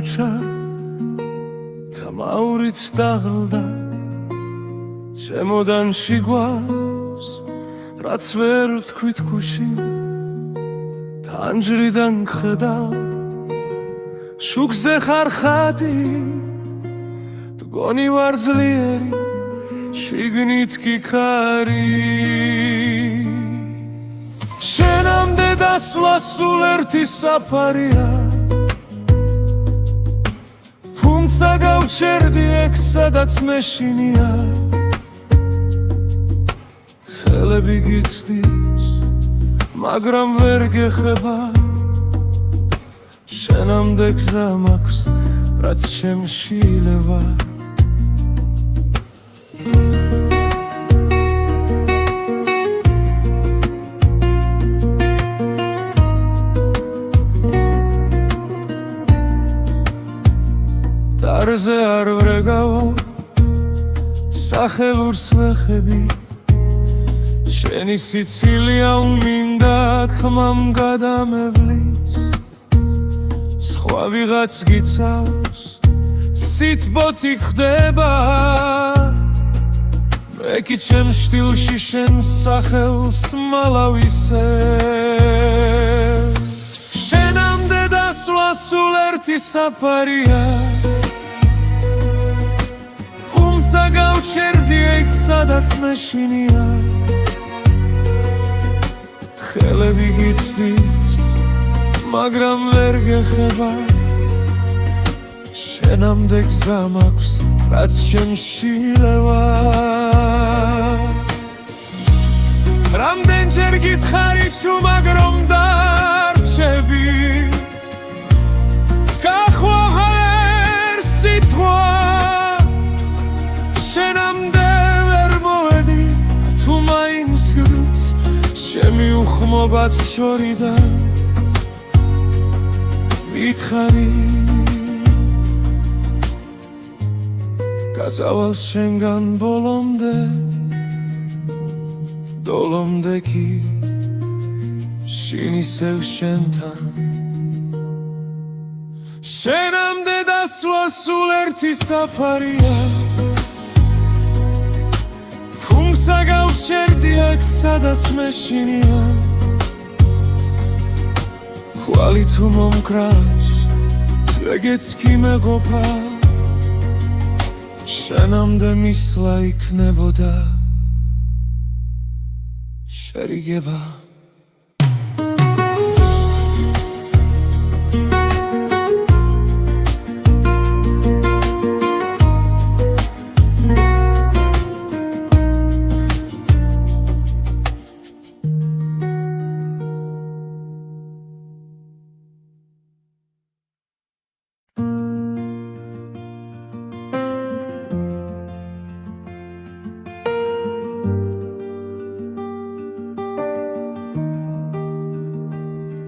ქუჩა და მაურიც დაღლდა ჩემოდანში გვავს რაც ვერ ვთქვით გუში თანჯრიდან ხედავ შუქზე ხარ ხატი მგონი ვარ ძლიერი შიგნით კი ქარი შენამდე დასვლა სულ ერთი საფარია თუმცა გავჩერდი ეგ სადაც მეშინია ხელები გიცდის მაგრამ ვერ გეხება შენამდე გზა მაქვს რაც შემშილება დარზე არ ვრეგავო სახელურს ვეხები შენი სიცილია უმინდა ხმამ გადამევლის სხვა ვიღაც გიცავს სიტბოთი ხდება მე კი ჩემ შტილში შენ სახელს მალავისე შენამდე დასვლა სულ ერთი საფარია თუმცა გავჩერდი ეგ სადაც მეშინია ხელები გიცდის მაგრამ ვერ გეხება შენამდე გზა მაქვს რაც შემშილება რამდენჯერ გითხარი ჩუმად რომ დარჩები გახვალა ერთ სიტყვა შენამდე ვერ მოვედი თუ მაინც გრიც ჩემი უხმობაც შორიდან მითხარი გაწავალ შენგან ბოლომდე დოლომდე კი შინ ისევ შენთან შენამდე დასვლა სულ ერთი საფარია თუმცა გავჩერდი აქ სადაც მეშინია ხვალი თუ მომკრავს ეგეც კი მეყოფა შენამდე მისვლა იქნებოდა შერიგება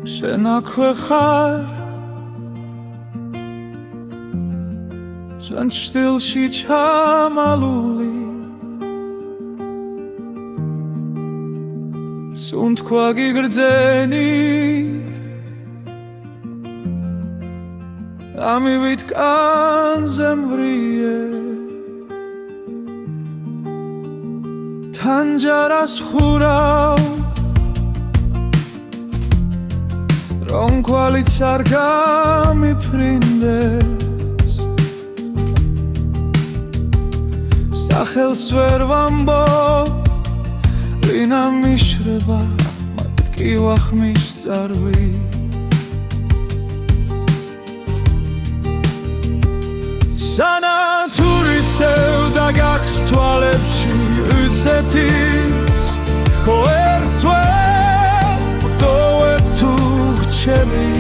შენ აქვე ხარ ჩვენ შტილში ჩამალული სუნთქვა გიგრძენი ამივით კანზე მვრიე თანჯარას ხურავ რომ კვალიც არ გამიფრინდეს სახელს ვერ ვამბობ ვინა მიშრება მათ კი ვახმის წარვი სანათურისევ და გაქვს თვალებში უცეთის ხო ერთს ვერ ვტოვებ თუ ჩემი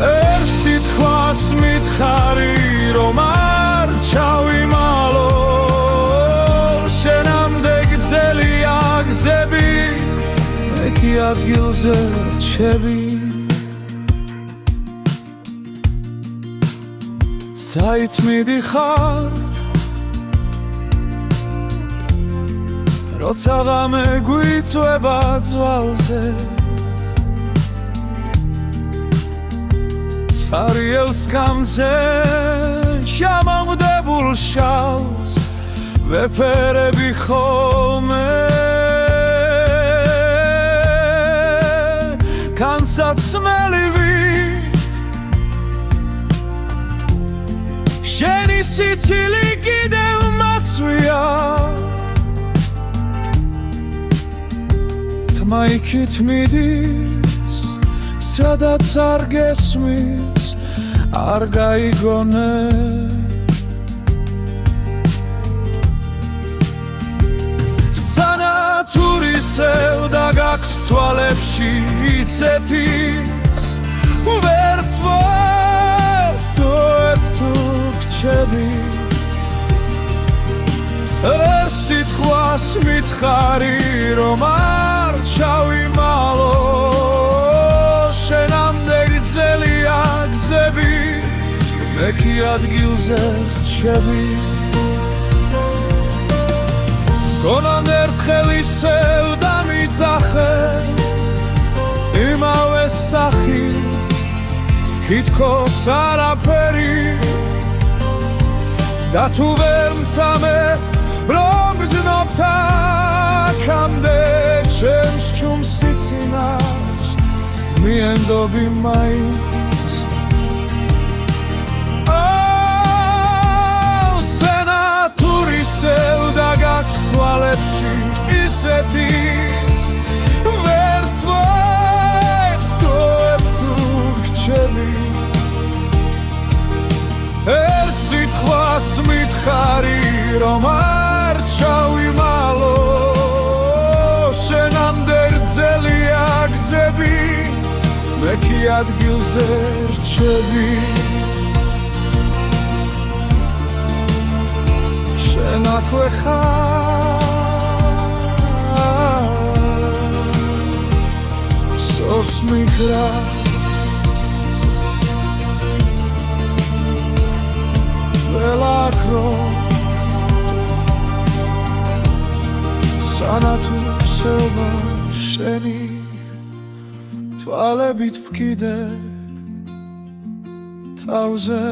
ერთ სიტყვას მითხარი რომ არ ჩავიმალო შენამდე გძელია გზები მე კი ადგილზე რჩები საით მიდიხარ როცა ღამე გვიწვება ძვალზე Ariel skamze Shamamdebul shals Veperebi kholme Kansat smelivit Sheni Sicili gidev matsvia Tmaikit midis Sadats ar gesmis Ar gaigone Sanaturiseu da gaks tვალებში იცეთის ვერ ვთვალებ თუ გრჩები ერთ სიტყვას მითხარი რომ არ ჩავიმალო შენამდე გრძელია გზები მე კი ადგილზე რჩები გონან ერთხელ ისევ დამიძახე იმავე სახი თითქოს არაფერი და თუ ვერ მცამე რომ გრძნობ აქამდე ჩემს ჩუმს სიცინას მიენდობი მაინც სენატურისევ და გაქს თვალებში ისეთის ვერ ვთვალებ თუ გრჩები ერთ სიტყვას მითხარი რომ არ ჩავიმალო შენამდე გრძელია გზები მე კი ადგილზე რჩები შენ აქვე ხარ სოს მიგრა ველაქრო სანათურსება შენი თვალებით ვკიდე თავზე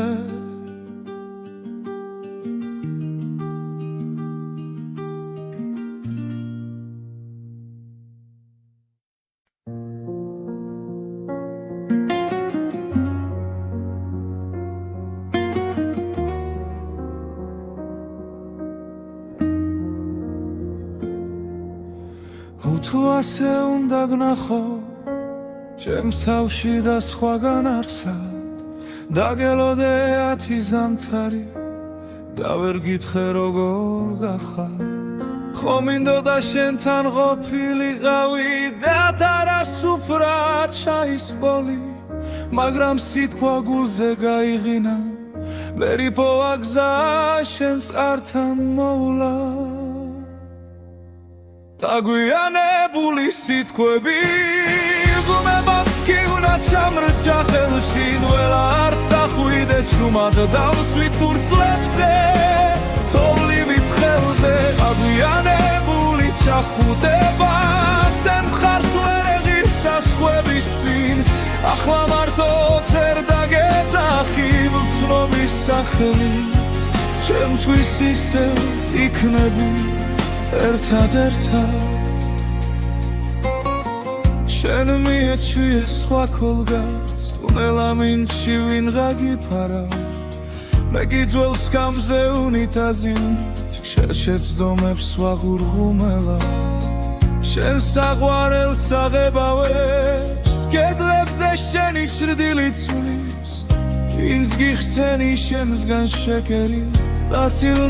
თუ ასე უნდა გნახო ჩემს თავში და სხვაგან არსად დაგელოდე 10 ზამთარი და ვერ გითხრე როგორ გახარ ხომ მინდოდა შენთან ყოფილიყავი და თარასუფრად ჩაისპოლი მაგრამ სიტყვა გულზე გაიღინა ვერ იპოვა გზა შენს ართან მოვლა დაგვიანებული სიტყვები გუმებად კი უნდა ჩამრჩა ხელში ნველა არ წახვიდე ჩუმად დავწვით ფურცლებზე თოვლივით ხელზე დაგვიანებული ჩახუტება შენ მხარს ვერ ეღირს საზღვრების წინ ახლა მარტო წერ დაგეძახი ვცნობის სახელით ჩემთვის ისევ იქნები ერთად შენ მიეჩვიე სხვა ქოლგას ტუნელა მინჩი ვინღა გიფარა მე გიძველ სკამზე უნიტაზით შეჩეცდომებს ვაღურღუმელა შენ საყვარელს აღებავებს კედლებზე შენი ჩრდილი ცვლის ვინც გიხსენი შემსგან შეკერი ნაცილ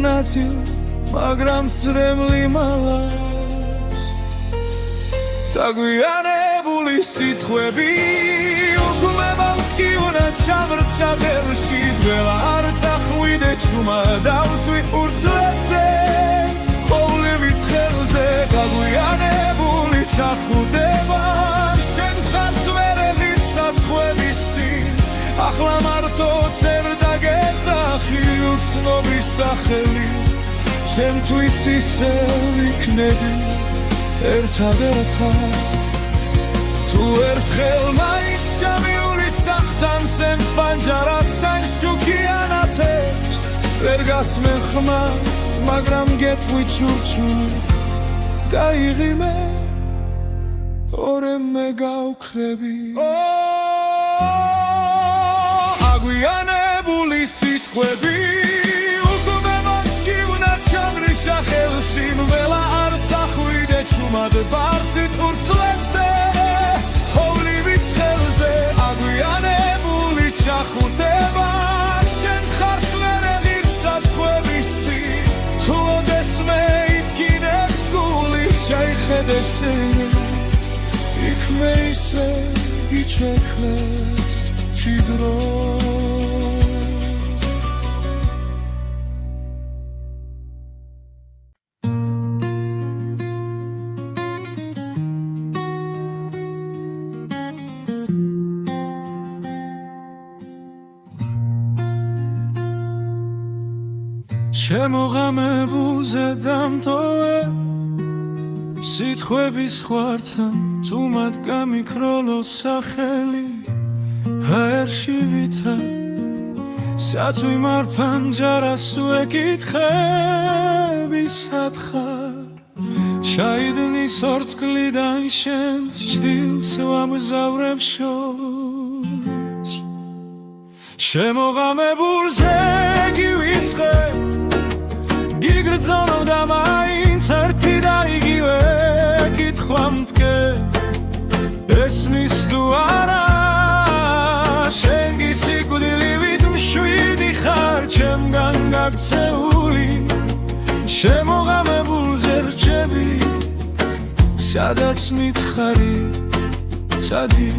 მაგრამ წრემლი მალავს დაგვიანებული სიტყვები უკმებად კი უნდა ჩამრჩა ხელში ძველა არ წახვიდე ჩუმა დავწვი ფურცლებზე ხოვლივით ხელზე დაგვიანებული ჩახუტება შენ მხარს ვერ ეღირს საზღვრების წინ ახლა მარტო წერ დაგეძახი უცნობის სახელით ჩემთვის ისევ იქნები ერთად თუ ერთხელ მაინც ჩამივლი Tansen fanjarat san shukyanatebs Ver gasmen khmas magram getqvi churchuli Gaighi me orem me gavkrebi Aguianebuli sitqvebi Shachelshim vela artsakhuide chumad bartsit urtslebse Holy vitkelze aguyanebuli chakhuteba shen kharshvere girsaskhvebisi Tu odesme itkinebs guli shaykhedese ikmeise ichekles chidro შემოღამებულ ზედამტოვე სიტყვების ხვართან თუმად გამიქროლო სახელი ჰაერში ვითა სათვი მარფანჯარას ვეკითხები სათხარ ჩაიდნის ორთქლიდან შენს ჭდილს ვამგზავრებ შორს შემოღამებულ ზეგივიწყე გიგრძნობ და მაინც ერთი და იგივე კითხვა მდგე ესმის თუ არა შენ გისიკვდილივით მშვიდი ხარ ჩემგან გაქცეული შემოღამებულზე რჩები სადაც მითხარი წადი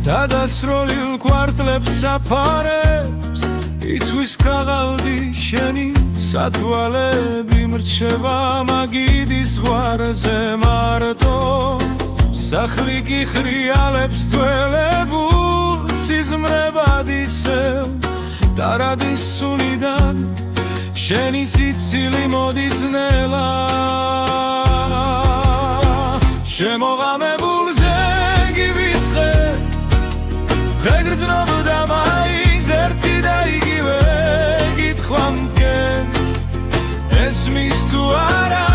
დადასროლილ კვარტლებს საფარებს იცვის ქაღალდი შენი სათვალები მრჩება მაგიდის ზღვარზე მარტო სახლი გიხრიალებს თველებულ სიზმრებად ისევ დარადის სუნიდან შენი სიცილი მოდის ნელა შემოღამებულ ზეგივიწყე ღეგრძნობ და მაინც ერთი და იგივე კითხვა მდგენს ესმის თუ არა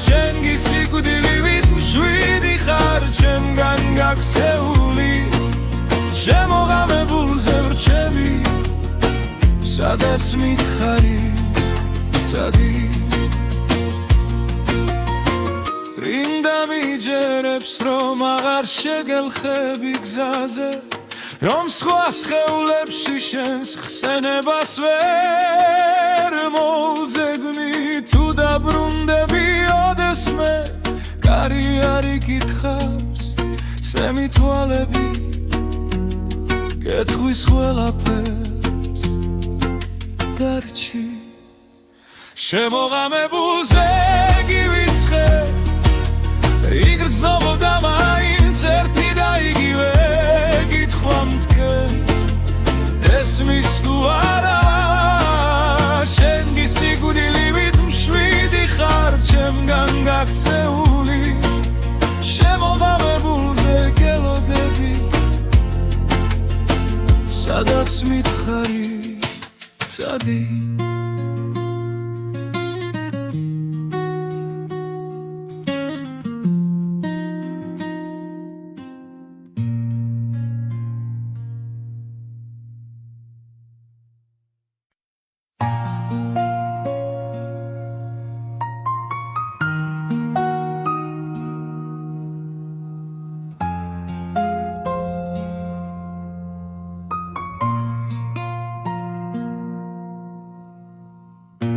შენ გისიკვდილივით მშვიდი ხარ ჩემგან გაქცეული შემოღამებულზე ვრჩები სადაც მითხარი წადი რინდა მიჯერებს რომ აღარ შეგელხები გზაზე რომ სხვა სხეულებში შენს ხსენებას ვერ მოვძებნი თუ დაბრუნდები ოდესმე კარი არ იკითხავს სვემი თვალები გეტყვის ყველაფერს დარჩი შემოღამებულზე გივიწყე იგრძნობ და მაინც ერთი და იგივე კითხვა მდგენს ესმის თუ არა შენ გისიკვდილივით მშვიდი ხარ ჩემგან გაქცეული შემოღამებულზე გელოდები სადაც მითხარი წადი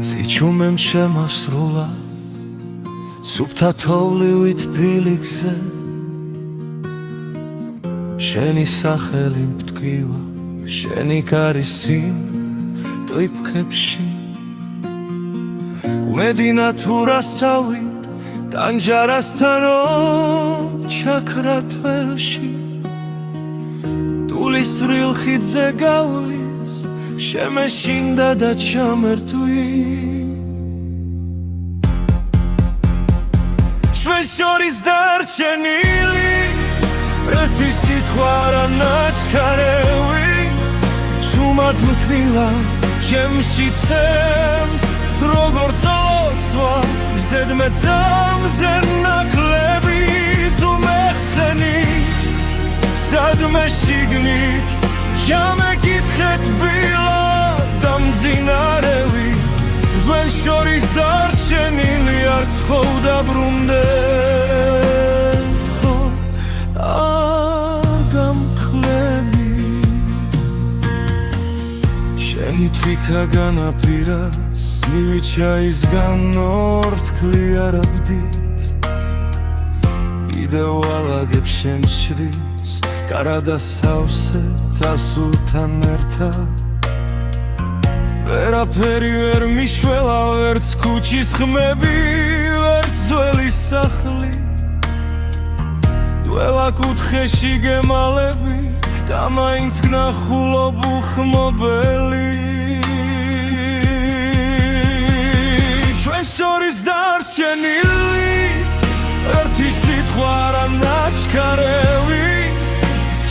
სიჩუმემ შემასრულა სუფთა თოვლივით ფილიქზე შენი სახელი მტკივა შენი კარისიმ ტვიფქებში კუმედინა თუ რასავით ტანჯარასთანო ჩაქრა თველში ტულისრილ ხიდზე გავლის შემეშინდა და ჩამერთვი ჩვენ შორის დარჩენილი ერთი სიტყვა არა ნაჩქარევი შუმად მკრილა ჩემში ცემს როგორც ლოცვა ზედმეტამზე ნაკლები თუ მეხსენი სადმე შიგნით ჩამეკითხეთ ბილად დამძინარევი ზვენ შორის დარჩენილი არ გთხოვ დაბრუნდეთ ხო აგამკლები შენი თვითა განაპირას მივიჩაისგან ორთქლი არაბდით კიდევ ვალაგებ შენ ჩრდილს კარადა სავსე წასულთან ერთად ვერაფერი ვერ მიშველა ვერც ქუჩის ხმები ვერც ძველი სახლი დველა კუთხეში გემალები და მაინც გნახულობ უხმობელი ჩვენ შორის დარჩენილი ერთი სიტყვა არა ნაჩქარევი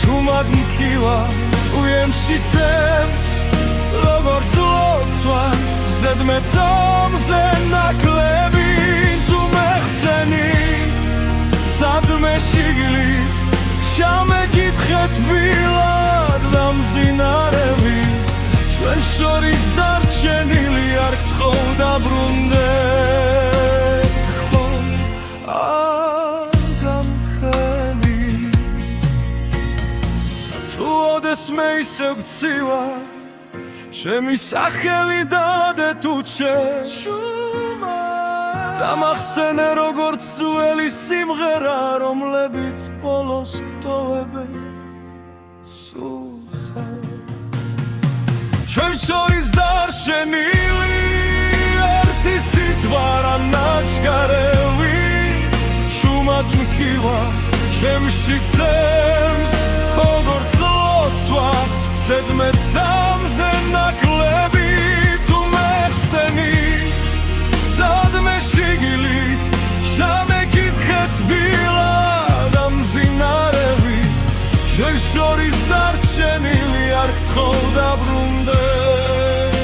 თუმად მკილა უემში ცემს როგორც ლოცვა ზედმეტამზე ნაკლები თუ მეხსენი სადმე შიგნით ჩამეკითხეთ ბილად დამძინარევი ჩვენ შორის დარჩენილი არ გთხოვ დაბრუნდეთ ხო აგამქენი თუ ოდესმე ისევ გცივა ჩემი სახელი დადე თუ შენ დამახსენე როგორც ძველი სიმღერა რომლებიც ბოლოს გტოვებენ სულსაც ჩვენ შორის დარჩენილი ერთი სიტყვა რა ნაჩქარევი შუმად მკილა ჩემში ცემს როგორც ლოცვა ზედმეტამზე ნაკლები თუ მეხსენი სადმე შიგნით ჩამეკითხეთ ბილად დამძინარევი ჩვენ შორის დარჩენილი არ გთხოვ დაბრუნდეთ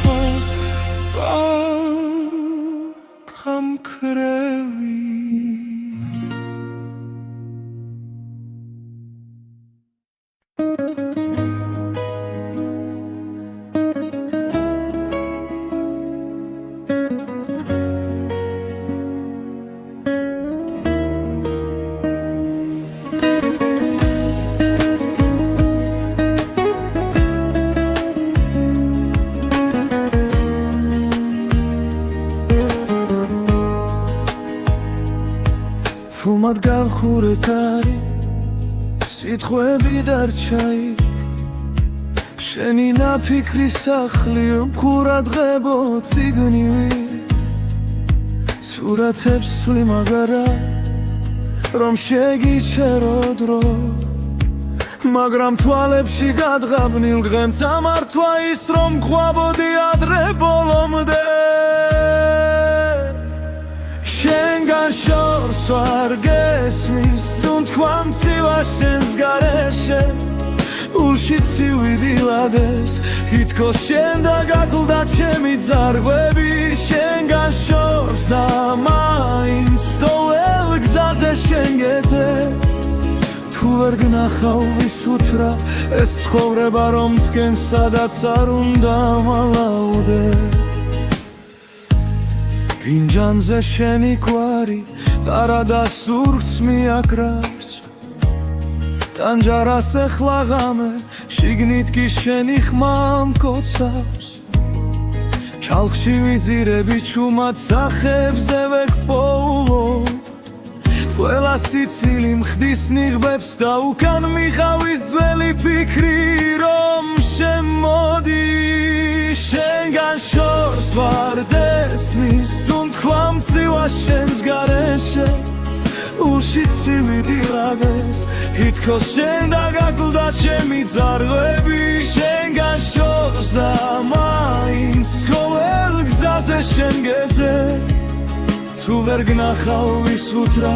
ხო აგამქრევი თუმად გავხურე კარი სიტყვები დარჩა იქ შენი ნაფიქრი სახლი მხურად ღებო ციგნივით სურათებს სვი მაგარა რომ შეგიჩერო დრო მაგრამ თვალებში გადღაბნილ დღემ წამართვა ის რომ ყვაბოდი ადრე ბოლომდე შენგან შორს ვარ გესმის სუნთქვა მცივა შენს გარეშე ულში ცივიდილადებს თითქოს შენ დაგაკლდა ჩემი ძარღვები შენგან შორს და მაინც სტოელ გზაზე შენ გეძე თუ ვერ გნახავ ვის უთრა ეს ცხოვრება რომ დგენ სადაც არ უნდა მალაუდე ფინჯანზე შენი კვარი ტარადა სურს მიაკრავს ტანჯარას ეხლა ღამე შიგნით კი შენი ხმა მკოცავს ჩალხში ვიძირები ჩუმად სახებზე ვეღპოულობ ყველა სიცილი მხდის ნიღბებს და უკან მიხავის ძველი ფიქრი რომ შემოდი შენგან შორს ვარ დესმის სუნთქვა მცივა შენს გარეშე ულში ცივიდილადებს თითქოს შენ დაგაკლდა ჩემი ძარღვები შენგან შორს და მაინც ყოველ გზაზე შენ გეძე თუ ვერ გნახავ ვის უთრა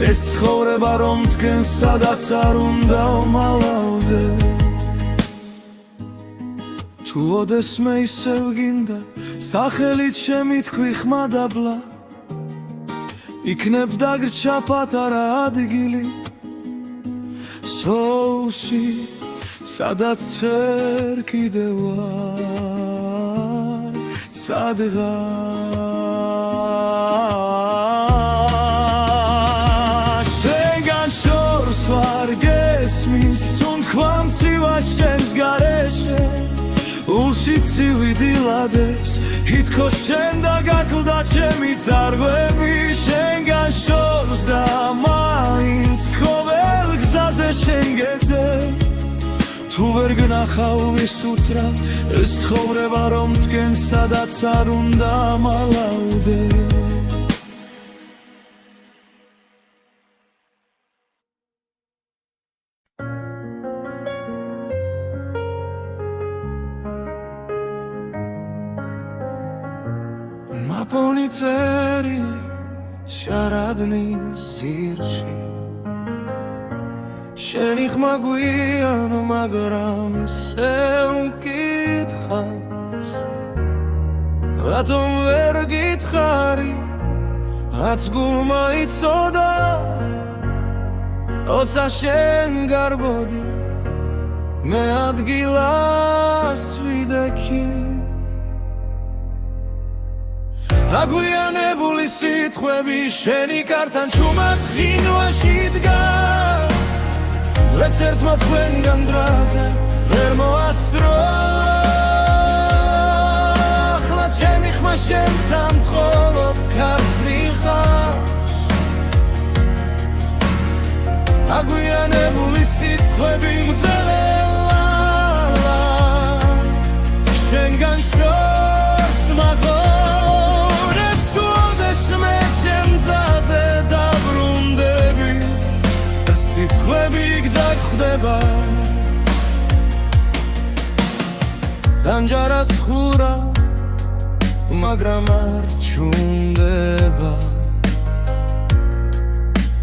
ეს ცხოვრება რომ თქვენ სადაც არ უნდა ვმალავდე თუ ოდესმე ისევ გინდა სახელით შემითქვი ხმადაბლა იქნებ დაგრჩა პატარა ადგილი სოუსი სადაც ვერ კიდევ ვარ სადღაც შენგან შორს ვარ გესმის თუნთქვამ ცივას შენს გარეშე ულში ცივი დილადებს ითქოს შენ და გაკლდა ჩემი წარღვები შენგან შორს და მაინც ყოველ გზაზე შენ გეძე თუ ვერ გნახავ ვის უთრა ეს ცხოვრება რომ თქვენ სადაც არ უნდა მალავდე მაპონი წერილი შარადნის ძირში შენი ხმა გვიანო მაგრამ ისე უკითხავს რატომ ვერ გითხარი რაც გულმა იცოდა როცა შენ გარბოდი მე ადგილას ვიდექი აგვიანებული სიტყვები შენი კართან ჩუმად ღინვაში დგას რაც ერთმა თქვენგან დრაზე ვერ მოასწრო ახლა ჩემი ხმა შენთან მხოლოდ ქარს მიხავს აგვიანებული სიტყვები მგდელელა შენგან შორს მაღორებს უდესმე ჩემძაზე დაბრუნდები სიტყვები გდაგხვდება განჯარას ხურა მაგრამ არ ჩუნდება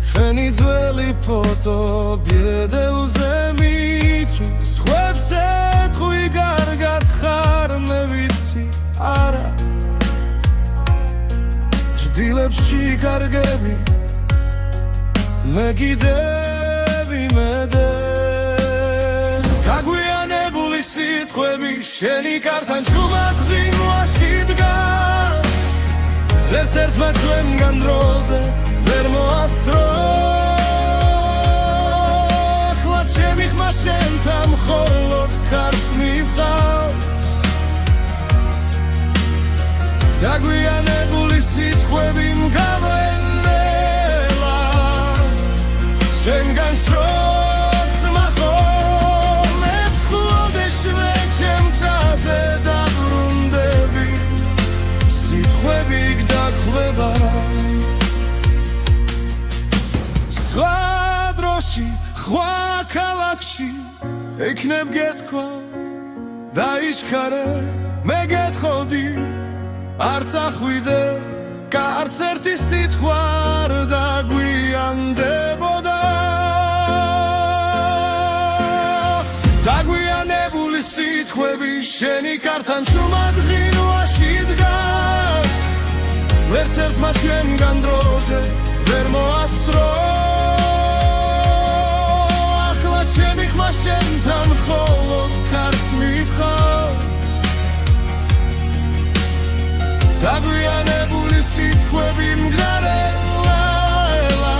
შენი ძველი ფოტო ბედელზე მიჩის ხვებს ეთყვი კარგად ხარ მე ვიცი არა ჭდილებში კარგები მე კიდევ იმედე გაგვიანებული სიტყვები შენი კართან ჩუმად ღინვაში დგას ერთ ერთმა ჩვენგან დროზე ვერ მოასწრო ახლა ჩემი ხმა შენთან მხოლოდ ქარს მივყავს გაგვიანებული სიტყვები მგავენელა შენგან შორს მახოლებს ხლოდეშვე ჩემ გზაზე დაბრუნდები სიტყვები გდაგხვდება სხვა დროში სხვა ქალაქში ექნებ გეთქვა დაიჩქარე მე გეთხოვდი არ წახვიდე კარც ერთი სიტყვა არ დაგვიანდებოდა დაგვიანებული სიტყვები შენი კართან ჩუმად ღინვაში დგას ვერც ერთმა ჩვენგან დროზე ვერ მოასწრო ახლა ჩემი ხმა შენთან მხოლოდ ქარს მივყავს დაგვიანებული სიტყვები მგდარელა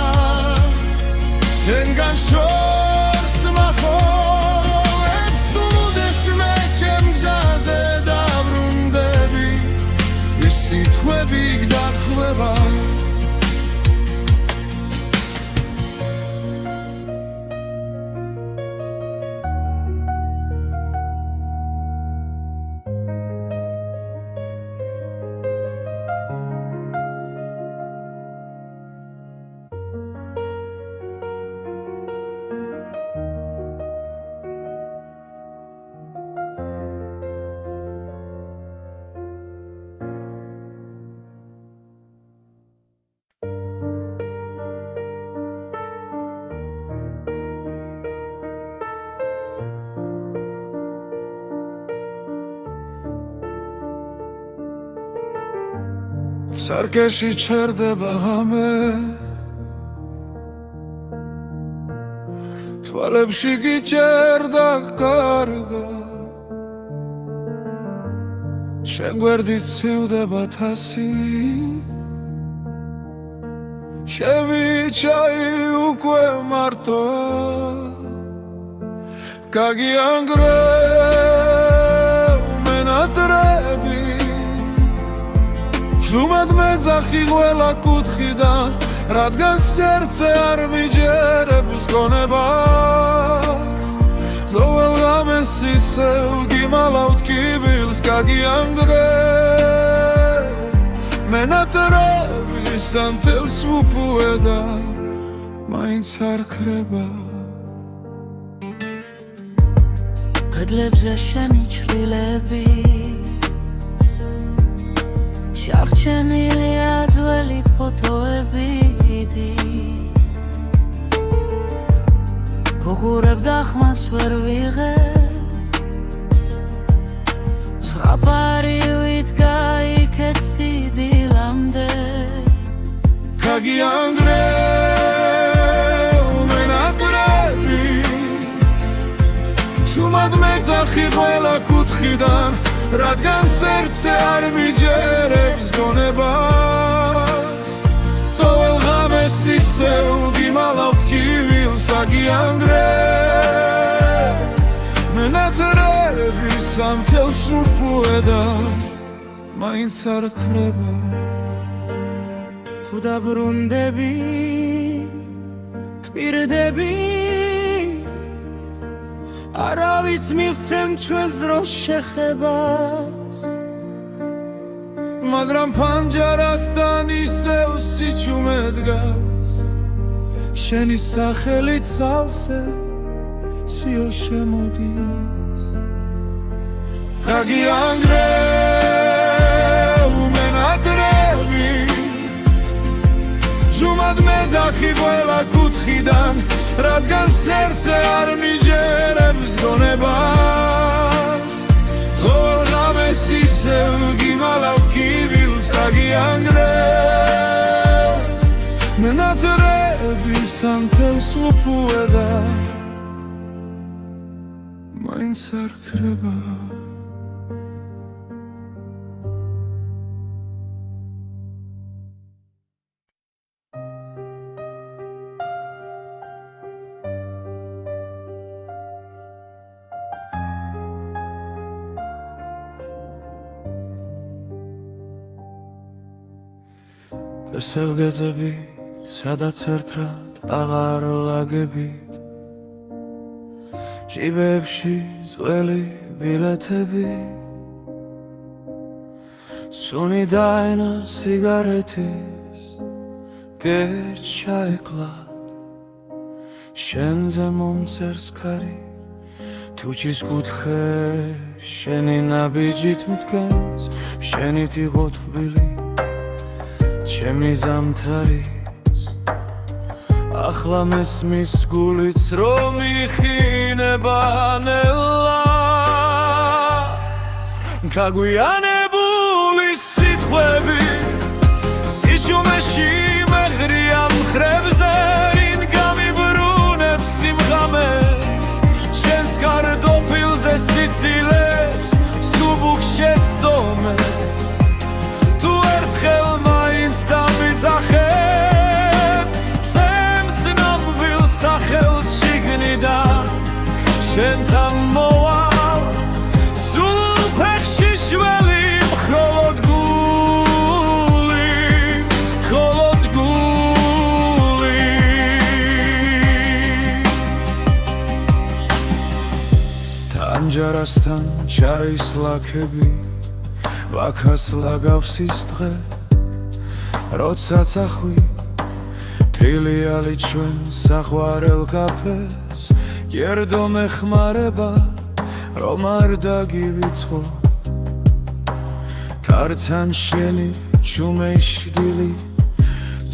შენგან შორს მახოლებს უდესმე ჩემ გზაზე დაბრუნდები ის სიტყვები გდაგხვდება სარკეში ჩერდება ღამე თვალებში გიჭერდა კარგა შენ გვერდით ცივდება თასი ჩემი ჩაი უკვე მარტოა გაგიანგრევ მენატრები ზუმად მეძახი ყველა კუთხიდან რადგან სერცე არ მიჯერებს გონებას ზოვალ ღამეს ისევ გიმალავთ კიბილს გაგიანგრევ მენატრები სანთელს უპუედა მაინც არ ქრება კედლებზე შენი ჩრდილები შარჩენილია ძველი ფოტოები გუღურებ და ხმას ვერ ვიღებ ზღაპარი ვიდგა იქეთ სიდილამდე გაგიანგრევ მენატრები შუმად მეძახი ყველა კუთხიდან რადგან სერცე არ მიჯერებს გონებას ყოველ ღამეს ისევ გიმალავთ კიბილს გაგიანგრევ მენატრები სანთელს უპუედა მაინც არ ქრება თუ დაბრუნდები გვირდები არავის მივცემ ჩვენს დროს შეხებას მაგრამ ფანჯარასთან ისევ სიჩუმე დგას შენი სახელით სავსე სიო შემოდის გაგიანგრევ მენატრები ჟუმად მეძახი ყველა კუთხიდან რადგან სერცე არ მიჯერებს გონებას ყოველ ღამეს ისევ გიმალავ კიბილს გაგიანგრევ მენატრები სანთელს უპუედა მაინც არ ქრება ესევ გეძები სადაც ერთად აღარ ლაგებით ჟიბებში ძველი ბილეთები სუნი დაენა სიგარეთის გეჩაეკლა შენზე მომწერს ქარი თუჩის კუთხე შენი ნაბიჯით მდგას შენით იყო თბილი ჩემი ზამთარიც ახლა მესმის გულიც რომ იხინება ნელა გაგვიანებული სიტყვები სიჩუმეში მეღრია მხრებზე რინ გამიბრუნებს სიმღამეს შენს კარტოფილზე სიცილებს სუბუქ შეცდომე თუ ერთხელ მაინც დამიძახებ სემს ნამვილ სახელს შიგნიდან შენთან მოვალ სულ ფეხში შველი მხოლოდ გული თანჯარასთან ჩაის ლაქები ვაქას ლაგავს ის დღე როცა წახვი თრილიალი ჩვენ საყვარელ კაფეს გერდო მეხმარება რომ არ დაგივიწყო თართან შენი ჩუმეშდილი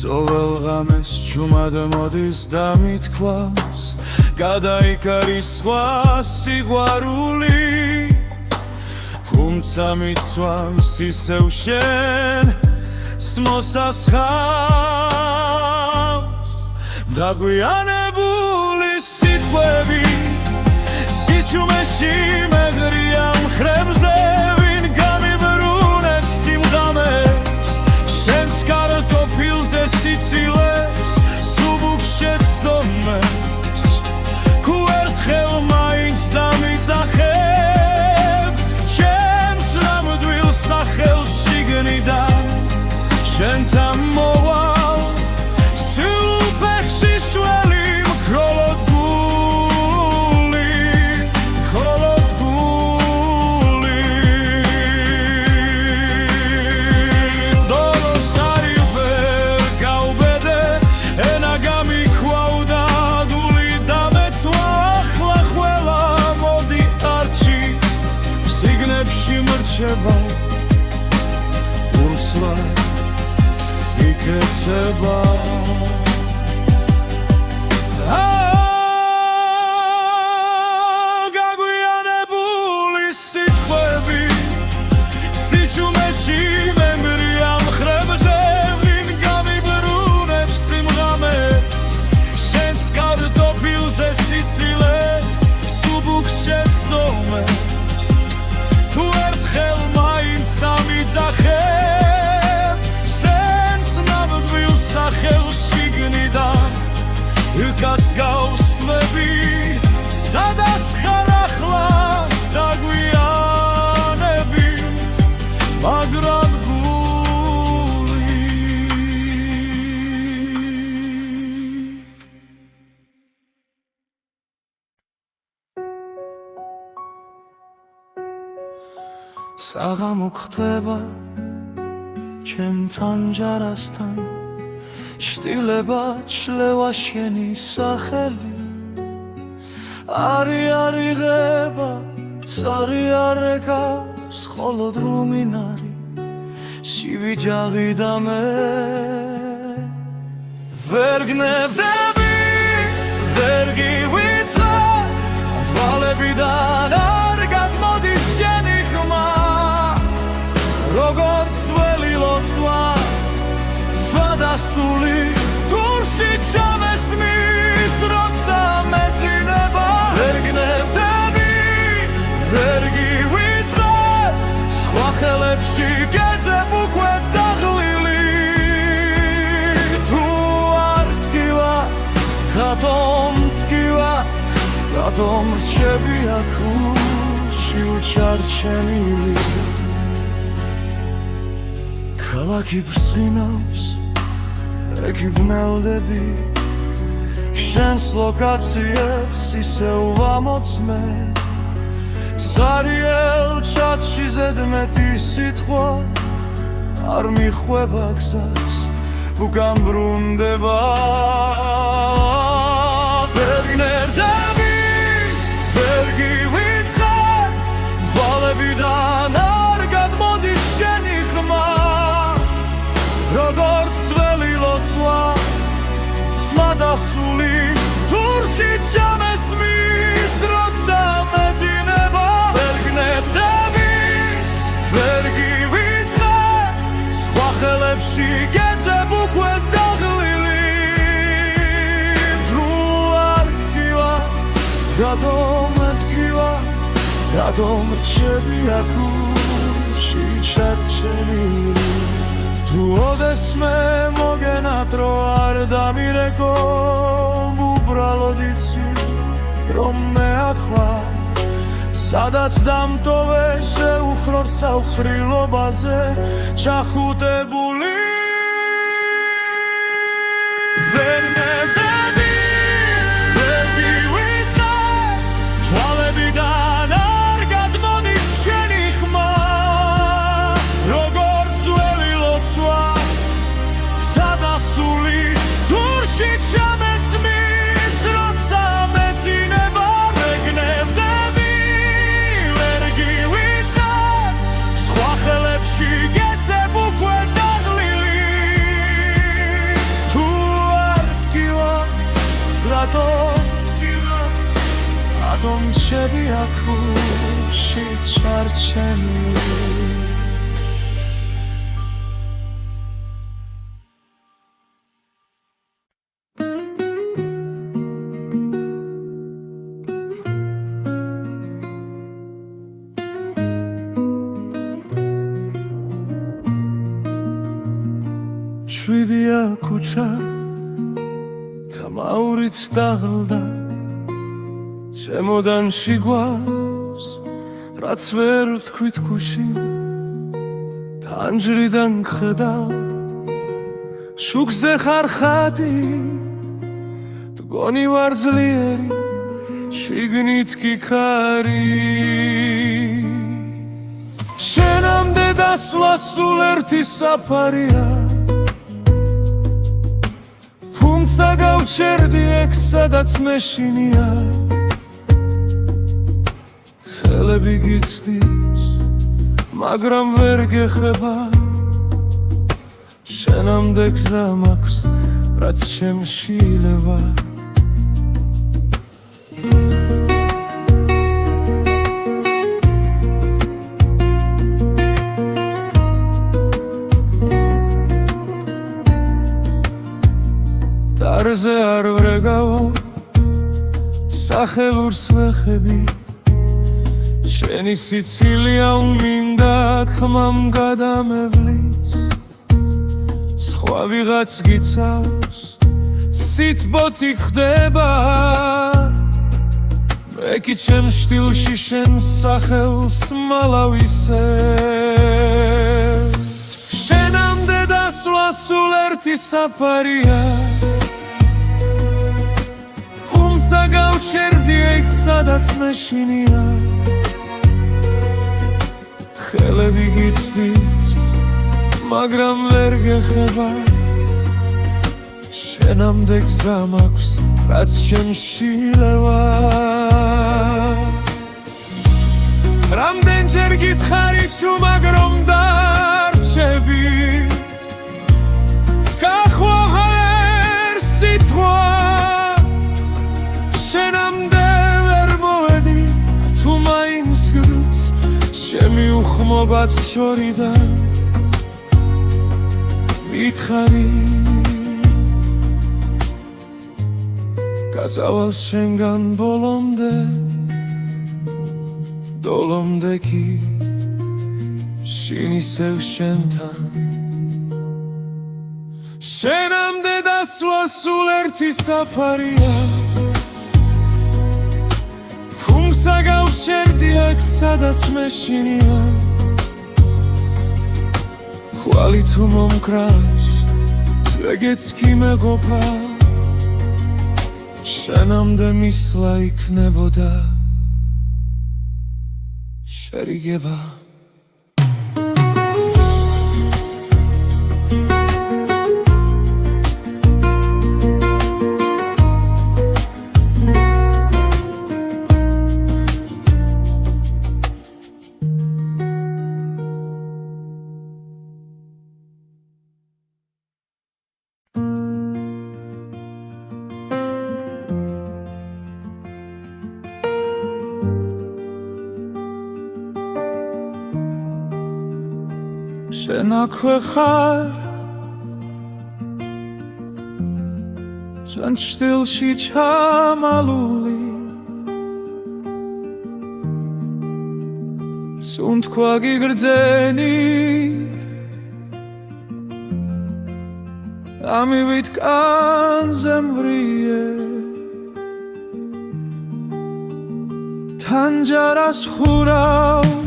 ძოვალ ღამეს ჩუმად მოდის და მithქვავს გადაიკარის სხვა სიყვარული თუმცა მიცვამს ისევ შენ მოსასხამს დაგვიანებული სიტყვები სიჩუმეში მეგრია მხრებზე ვინ გამიბრუნებს სიმღამებს შენს კარტოფილზე სიცილეს სუბუქშე ცდომებს თუ ერთხელ მაინც დამიძახებ ჩემს ნამდვილ სახელს შიგნიდან შენთან მოვალ სულფეხში შველი მხოლოდ მრჩება ურსლად იქეცება გაგვიანებული სიტყვები სიჩუმეში მემრია მხრებზე ვინ გამიბრუნებს სიმღამებს შენს კარტოფილზე სიცილეს სუბუქშე ცდომებს თუ ერთხელ მაინც დამიძახებ შენს ნამდვილ სახელს შიგნიდან იქაც გავსვლები სადაც ხარ ახლა დაგვიანებით მაგრამ გული საღამო ხდება ჩემთან ჯარასთან შტილება ჩლევა შენი სახელი არი არიღება სარი არეკავს მხოლოდ რუმინარი სივიჯაღი და მე ვერ გნებდები ვერ გივიწყებ თვალებიდან არ გადმოდის შენი ხმა როგორც ველი ლოცვა სხვადასული თურში ჩამესმის როცა მეძინება ვერ გნებდები ვერ გივიწყებ სხვა ხელებში გეძებ უკვე დაღლილი თუ არ ტკივა რატომ ტკივა რატომ რჩები აქ ურში უჩარჩენილი ქალაქი ბრწყინავს ექი ბნელდები შენს ლოკაციებს ისევ ვამოწმე ზარიელ ჩათში ზედმეტი სიტყვა არ მიხვება გზას უკან ბრუნდება ვერ გნებდები ვერ გივიწყებ თვალებიდან არ გადმოდის შენი ხმა როგორც ველი ლოცვა სხვადასული თურში ჩამესმის როცა მეძინება ვერ გნებდები ვერ გივიწყებ სხვა ხელებში გეძებ უკვე დაღლილი თუ არ ტკივა რატომ ტკივა რატომ რჩები აქ ურში ჩარჩენილი თუ ოდესმე მოგენატრო არ დამირეკო უბრალოდ იცი რომ მე ახლა სადაც დამტოვე შეუხრორ საუხრილობაზე ჩახუტებული ვერ მევდები ვერ გივიწყებ თვალებიდან არ გადმოდის შენი ხმა როგორც ველი ლოცვა სადასული დურში ჩამესმის როცა მეძინება ვერ გნებდები ვერ გივიწყებ სხვა ხელებში გეძებ უკვე დაღლილი თუ არ ტკივა რატომ რჩები აქ ურში ჩარჩენილი შვიდია ქუჩა და მაურიც დაღლდა შემოდანში გვავს რაც ვერ ვთქვით გუში თანჯრიდან ხედავ შუქზე ხარ ხატი მგონი ვარ ძლიერი შიგნით კი ქარი შენამდე დასვლა სულ ერთი საფარია თუმცა გავჩერდი ეგ სადაც მეშინია ხელები გიცდის მაგრამ ვერ გეხება შენამდე გზა მაქვს რაც შემშილება დარზე არ ვრეგავო სახეურს ვეხები შენი სიცილია უმინდა ხმამ გადამევლის სხვა ვიღაც გიცავს სიტბოთი ხდება მე კი ჩემ შტილში შენ სახელს მალავისე შენამდე დასვლა სულ ერთი საფარია თუმცა გავჩერდი ეგ სადაც მეშინია ხელები გიცდის მაგრამ ვერ გეხება შენამდე გზა მაქვს რაც შემშილება რამდენჯერ გითხარი ჩუმად რომ დარჩები გახვა ვერ სიტყვა შენამდე ვერ მოვედი თუ მაინც გრს ჩემი უხმობაც შორიდან მითხარი გაწავალ შენგან ბოლომდე დოლომდე კი შინ ისევ შენთან შენამდე დასვლა სულ ერთი საფარია თუმცა გავჩერდი აქ სადაც მეშინია ხვალი თუ მომკრავს ეგეც კი მეყოფა შენამდე მისვლა იქნებოდა შერიგება შენ აქვე ხარ ჩვენ შტილში ჩამალული სუნთქვა გიგრძენი ამივით კანზე მვრიე თანჯარას ხურავ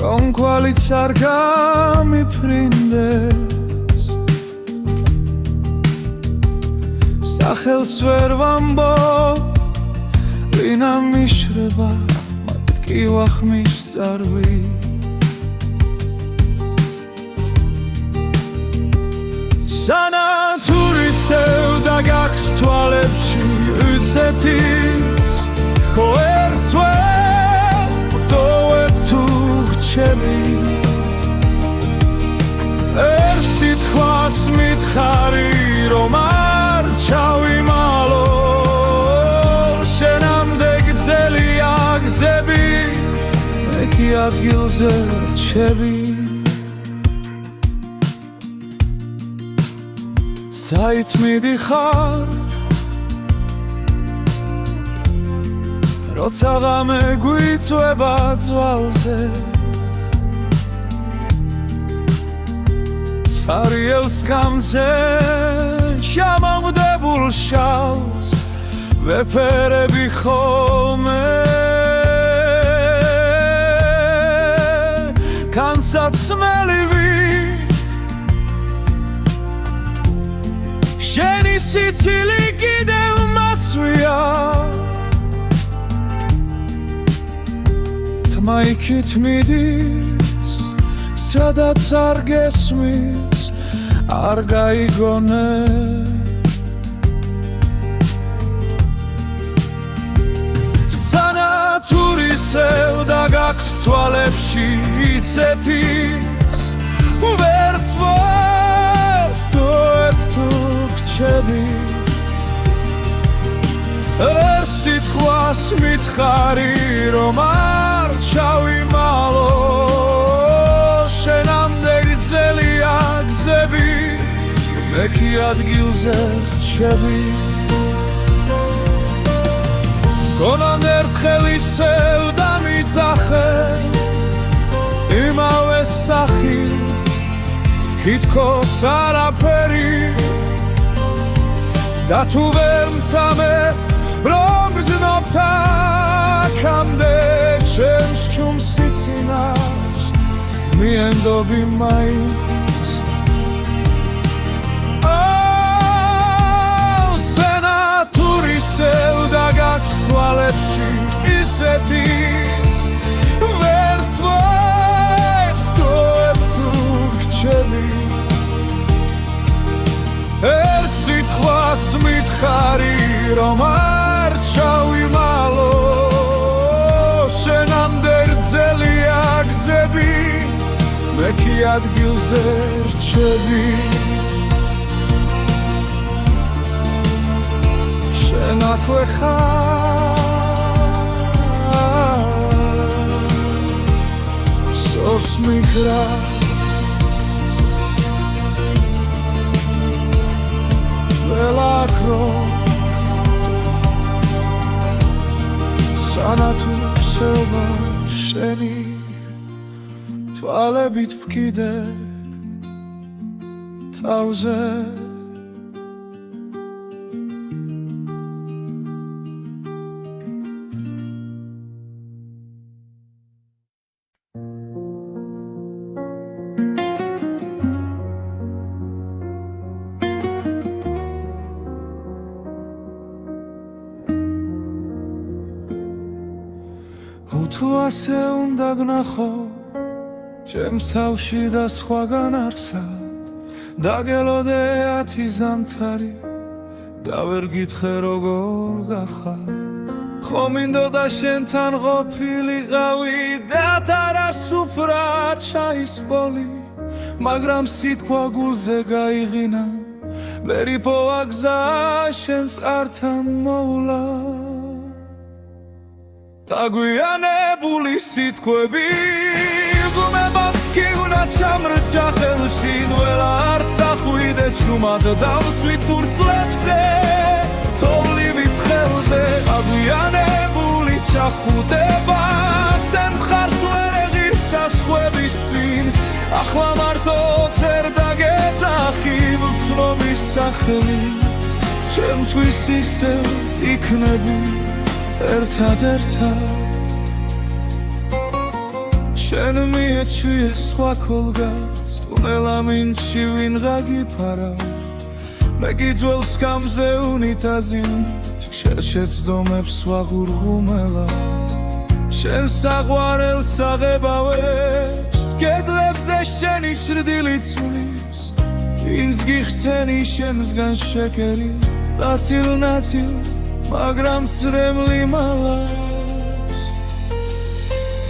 რომ კვალიც არ გამიფრინდეს სახელს ვერ ვამბობ ვინა მიშრება მათ კი ვახმის წარვი სანათურისევ და გაქვს თვალებში უცეთის ხო ერთს ვერ ვტოვებ თუ გრჩები ერთ სიტყვას მითხარი რომ არ ჩავიმალო შენამდე გრძელია გზები მე კი ადგილზე რჩები საით მიდიხარ როცა ღამე გვიწვება ძვალზე Ariel skamze Shamamdebul shals Veperebi xolme Kansat smelivit Sheni sitsili gidev matsvia Tmaikit midis Sadats ar gesmis Ar gaigone Sanaturisev da gaks tვალებში იცეთის ვერ ვთვალ თუ გრჩები ერთ სიტყვას მითხარი რომ არ ჩავიმალო შენამდე გრძელია გზები მე კი ადგილზე რჩები გონან ერთხელ ისევ დამიძახე იმავე სახი თითქოს არაფერი და თუ ვერ მცამე რომ გრძნობ აქამდე ჩემს ჩუმს სიცინას მიენდობი მაინც სენატურისევ და გაქს თვალებში ისეთის ვერ ვთვალ თუ გრჩები ერთ სიტყვას მითხარი რომ არ ჩავიმალო შენამდე გრძელია გზები მე კი ადგილზე რჩები შენ აქვე ხარ სოს მიგრა ველაქრო სანათურსება შენი თვალებით ვკიდე თავზე თუ ასე უნდა გნახო ჩემს თავში და სხვაგან არსად დაგელოდე 10 ზამთარი და ვერ გითხრე როგორ გახარ ხომ მინდოდა შენთან ყოფილიყავი და თარასუფრა ჩაის ბოლი მაგრამ სიტყვა გულზე გაიღინა ვერ იპოვა გზა შენს ართან მოვლა დაგვიანებული სიტყვები გუმებად კი უნდა ჩამრჩა ხელში ნველა არც ახვიდე ჩუმად დავწვით ფურცლებზე თოვლივით ხელზე დაგვიანებული ჩახუტება შენ ხარს ვერ ეღირს საზღვრების წინ ახლა მარტო წერ დაგეძახი ვცნობის სახელით ჩემთვის ისევ იქნები ერთად შენ მიეჩვიე სხვა ქოლგას ტუნელა მინჩი ვინღა გიფარავ მე გიძველ სკამზე უნიტაზით შეჩეცდომებს ვაღურღუმელა შენ საყვარელს აღებავებს კედლებზე შენი ჩრდილი ცვლის ვინც გიხსენი შემსგან შეკერი ნაცილ მაგრამ სრემლი მალავს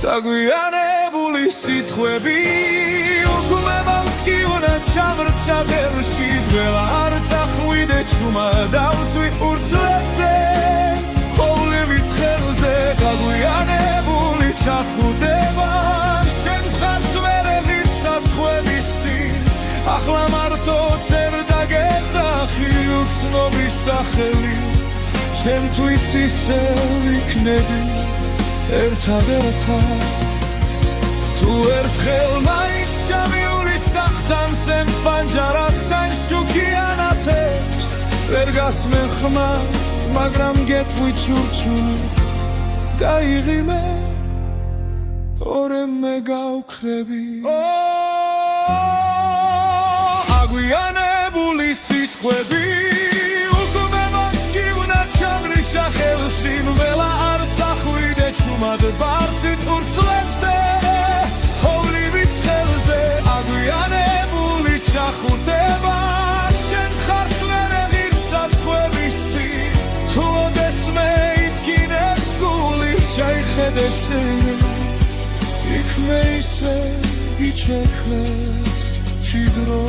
დაგვიანებული სიტყვები უკუმებად კი უნდა ჩამრჩა ხელში დველა არც ახვიდე ჩუმა დავწვი ფურცლებზე ხოვლივით ხელზე დაგვიანებული ჩახუტება შენ ხარს ვერ ეღირს საზღვრების წინ ახლა მარტო წერ დაგეძახი უცნობის სახელით ჩემთვის ისევ იქნები ერთად თუ ერთხელ მაინც ჩამივლი ხმახთან სემთ პანჯარად სან შუქიანათებს ვერ გასმენ ხმას მაგრამ გეტყვით ჩურჩული გაიღიმე ორე მე გავქრები აგვიანებული სიტყვები უკვე მათგივნა ჩამრიშა ხელში ნველა არ წახვიდე ჩუმად ბარცით ურცლებზე ხოვლივით ხელზე აგვიანებული ჩახურდება შენ ხარს მერე ღირსას ხვების წინ თუ ოდეს მე იტკინებს გული შეიხედე შენ იქ მე ისე იჩექნეს ჭიდრო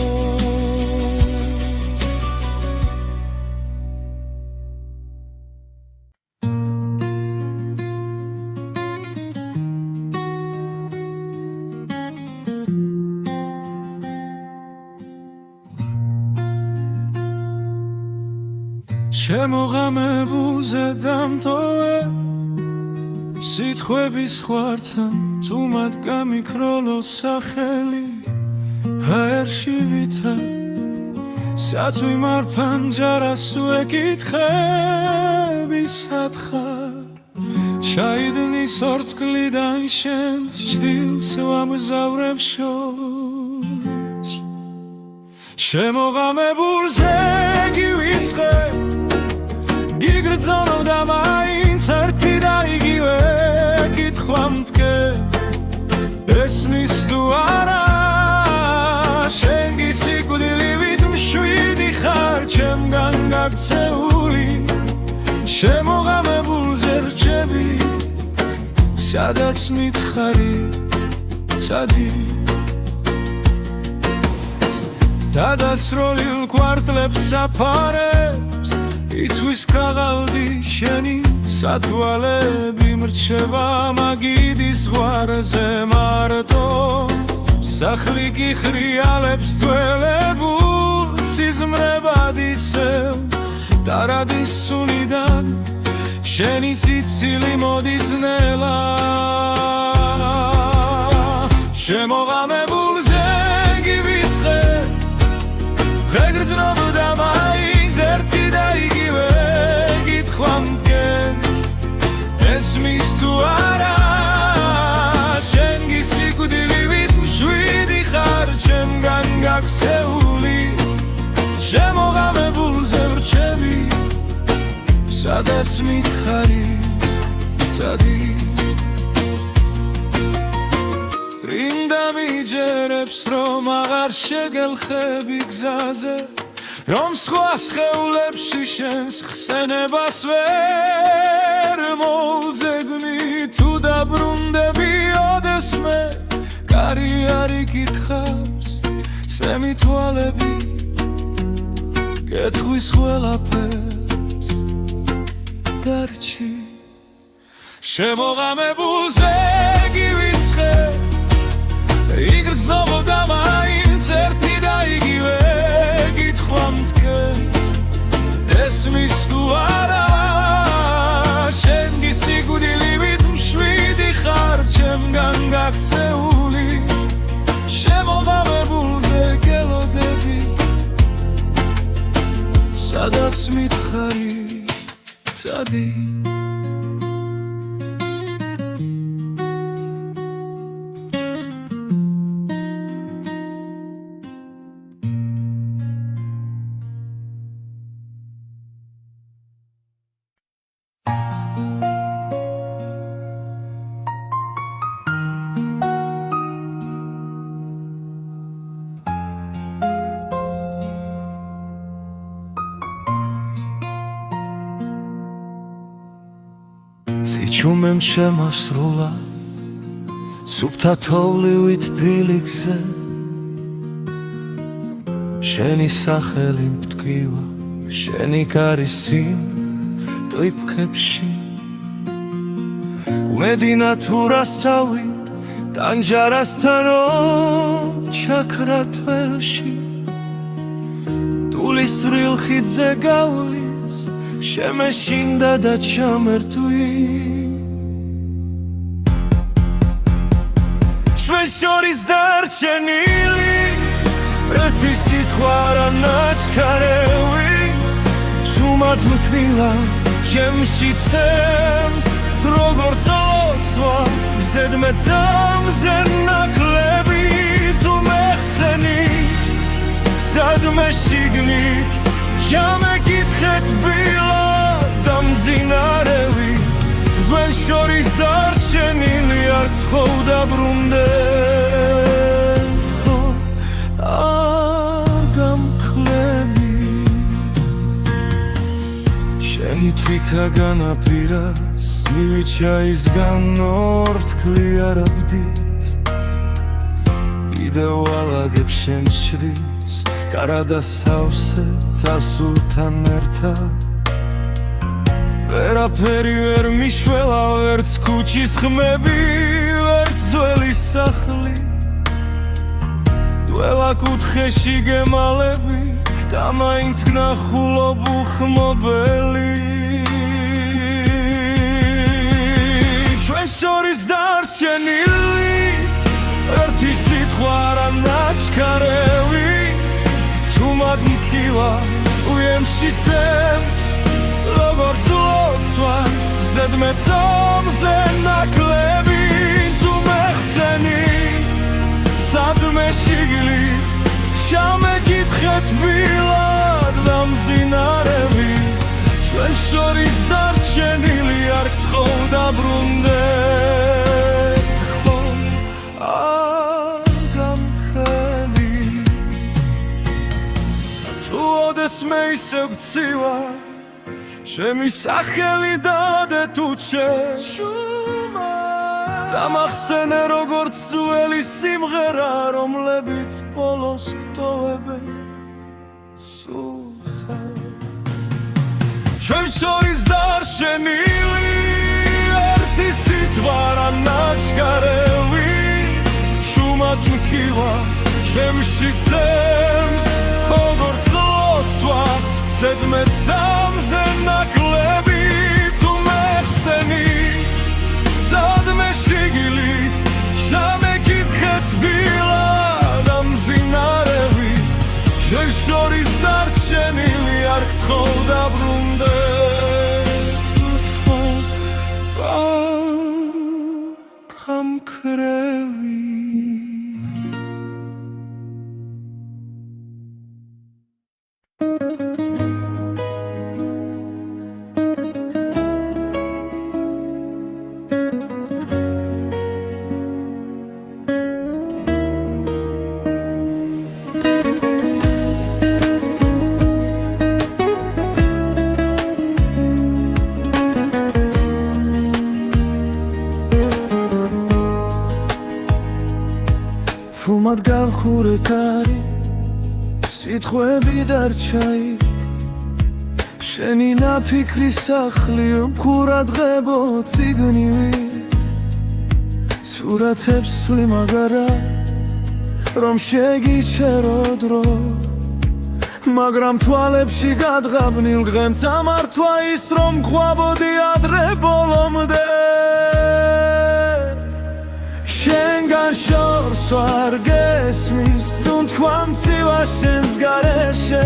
შემოღამებულზე დამტოვე სიტყვების ხვართან თუ მათ გამიქროლო სახელი ჰაერში ვითარ საწვი მარ პანჯარას ვეკითხები სათხარ ჩაიდნის ორთქლიდან შენს ჭდილს ვამგზავრებ შორს შემოღამებულზე გივიწყე გიგრძნობ და მაინც ერთი და იგივე კითხვა მდგე ესმის თუ არა შენ გისიკვდილივით მშვიდი ხარ ჩემგან გაქცეული შემოღამებულზე რჩები სადაც მითხარი ცადი დადასროლილ კვარტლებს საფარებს იცვის ქაღალდი შენი სათვალები მრჩება მაგიდის ზღვარზე მარტო სახლი კი ხრიალებს თველებულ სიზმრებად ისევ დარადის სუნიდან შენი სიცილი მოდის ნელა შემოღამებულზე გივიწყე ვეგრძნობ და მაინც ერთი და იგივე კითხვა მდგენს ესმის თუ არა შენ გისიკვდილივით მშვიდი ხარ ჩემგან გაქცეული შემოღამებულზე ვრჩები სადაც მითხარი ცადი რინდა მიჯერებს რომ აღარ შეგელხები გზაზე რომ სხვა სხეულებში შენს ხსენებას ვერ მოვძებნი თუ დაბრუნდები ოდესმე კარი არ იკითხავს სემი თვალები გეტყვის ყველაფერს დარჩი შემოღამებულზე გივიწყე იგრძნობ და მაინც ერთი და იგივე კითხვა მდგენს ესმის თუ არა შენ გისიკვდილივით მშვიდი ხარ ჩემგან გაქცეული შემოღამებულზე გელოდები სადაც მითხარი ცადი სიჩუმემ შემასრულა სუფთა თოვლივით ფილიქზე შენი სახელი მტკივა შენი კარისი ტვიფქებში გუმედინა თუ რასავით ტანჯარასთანო ჩაქრა თველში ტულისრილ ხიდზე გავლის შემეშინდა და ჩამერთვი ჩვენ შორის დარჩენილი სიტყვა რა ნაჩქარევი შუმად მკრილა ჩემში ცემს როგორც ლოცვა ზედმეტამზე ნაკლები თუ მეხსენი სადმე შიგნით ჩამეკითხეთ ბილად დამძინარევი ძველ შორის დარჩენილი არ გთხოვ დაბრუნდე გამკლები შენი თვითა განაპირას მივიჩაისგან ორთქლი არაბდით კიდევ ალაგებ შენს ჩრდილს კარადა სავსე წასულთან ერთად ვერაფერი ვერ მიშველა ვერც ქუჩის ხმები ვერც ძველი სახლი დველა კუთხეში გემალები და მაინც გნახულობ უხმობელი ჩვენ შორის დარჩენილი ერთი სიტყვა რა ნაჩქარევი ჩუმად მკილა უემში ცემს როგორც ლოცვა ზედმეტამზე ნაკლები თუ მეხსენი სადმე შიგნით ჩამეკითხეთ ბილად დამძინარევი ჩვენ შორის დარჩენილი არ გთხოვ დაბრუნდე გამქრელი თუ ოდესმე ისევ გცივა ჩემი სახელი დადე თუ ჩემ დამახსენე როგორც ძველი სიმღერა რომლებიც ბოლოს გტოვებენ სულსაც ჩვენ შორის დარჩენილი ერთი სიტყვა რა ნაჩქარევი შუმად მკილა ჩემში ცემს როგორც ლოცვა ზედმეტამზე ნაკლები თუ მეხსენი სადმე შიგნით ჩამეკითხეთ ბილად დამძინარევი ჩვენ შორის დარჩენილი არ გთხოვ დაბრუნდე გამქრევი ფუმად გავხურე კარი სიტყვები დარჩაი შენი ნაფიქრი სახლი მხურად ღებო ციგნივი სურათებს სვი მაგარა რომ შეგიჩერო დრო მაგრამ თვალებში გადღაბნილ დღემ წამართვა ის რომ ყვაბოდი ადრე ბოლომდე შენგან შორს ვარ გესმის თუნთქვა მცივა შენს გარეშე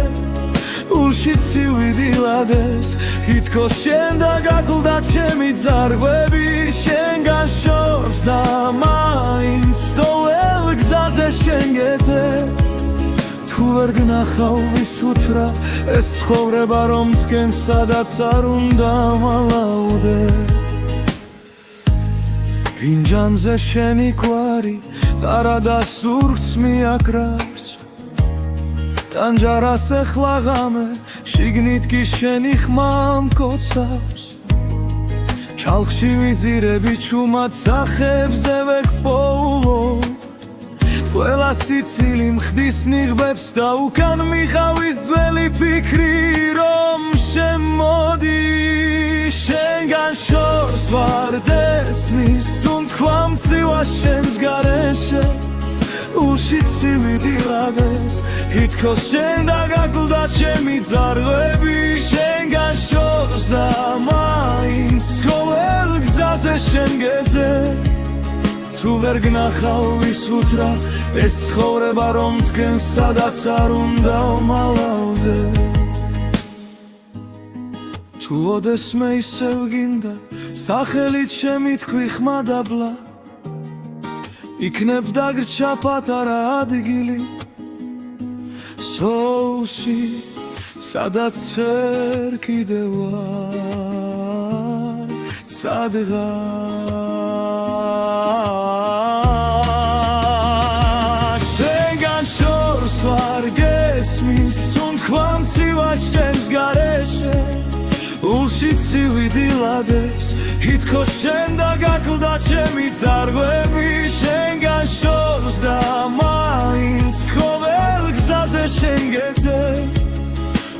ულში ცივი დილადებს თითქოს შენ დაგაკლდა ჩემი ძარღვები შენგან შორს და მაინც სტოელ გზაზე შენ გეძე თუ ვერ გნახავ ვისუთრა ეს ცხოვრება რომ მდგენ სადაც არ უნდა მალაუდე ფინჯანზე შენი კვარი ყარადა სურს მიაკრავს ტანჯარას ეხლა ღამე შიგნით კი შენი ხმა მკოცავს ჩალხში ვიძირები ჩუმად სახებზე ვექპოულო ყველა სიცილი მხდის ნიღბებს და უკან მიხავის ძველი ფიქრი რომ შემოდი შენგან შორს ვარ დესმის თუნთქვა მცივა შენს გარეშე ულში ცივი დილადებს თითქოს შენ დაგაკლდა ჩემი ძარღვები შენგან შორს და მაინც ყოველ გზაზე შენ გეძე თუ ვერ გნახავ ვის უთრა ეს ცხოვრება რომ თქვენ სადაც არ უნდა ვმალავდე თუ ოდესმე ისევ გინდა სახელით ჩემი თქვი ხმადაბლა იქნებ დაგრჩა პატარა ადგილი სოუსი სადაც ვერ კიდევ ვარ სადღაც შენგან შორს ვარ გესმის თუნთქვამ ცივას შენს გარეშე ულში ცივი დილადებს ითქოს შენ და გაკლდა ჩემი ძარღვები შენგან შორს და მაინც ყოველ გზაზე შენ გეძე